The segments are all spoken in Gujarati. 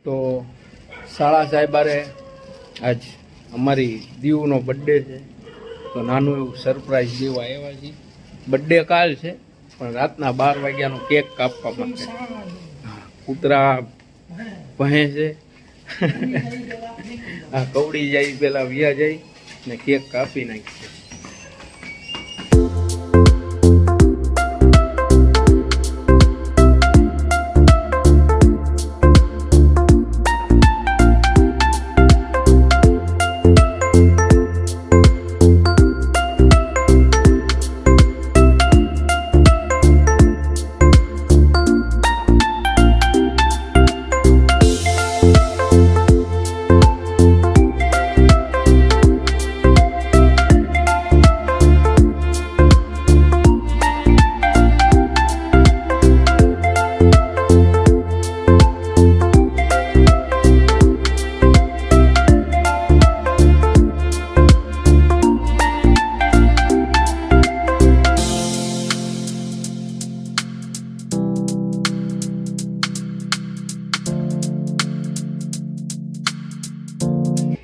તો શાળા સાહેબારે આજ અમારી દીવનો બર્થડે છે, તો નાનું એવું સરપ્રાઈઝ દેવા આવ્યા છીએ. બર્થડે કાલ છે પણ રાતના 12 વાગ્યાનો કેક કાપવા માટે કૂતરા ભહે છે. આ કવડી જાય પેલા વ્યા જાય ને કેક કાપી નાખી.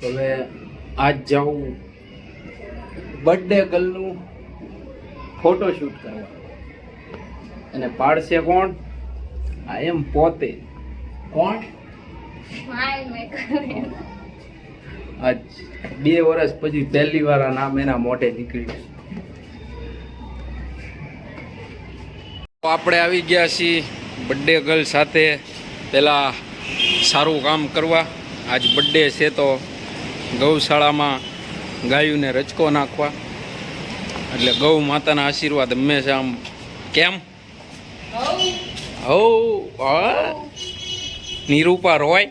હવે આજ જાઉં બર્થડે ગર્લનું ફોટોશૂટ કરવા, અને પાડશે કોણ? આ એમ પોતે. કોણ? આજ 2 વર્ષ પછી પહેલી વાર આ નામ એના મોઢે નીકળ્યું. આપણે આવી ગયા છીએ બર્થડે ગર્લ સાથે પેલા સારું કામ કરવા. આજ બર્થડે છે તો ગૌશાળામાં ગાયોને રચકો નાખવા, એટલે ગૌ માતાના આશીર્વાદ હંમેશા આમ. કેમ હો નિરૂપા રોય?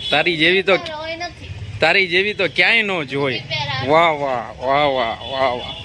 તારી જેવી તો ક્યાંય ન જોઈ. વાહ વાહ વાહ વાહ વાહ વાહ.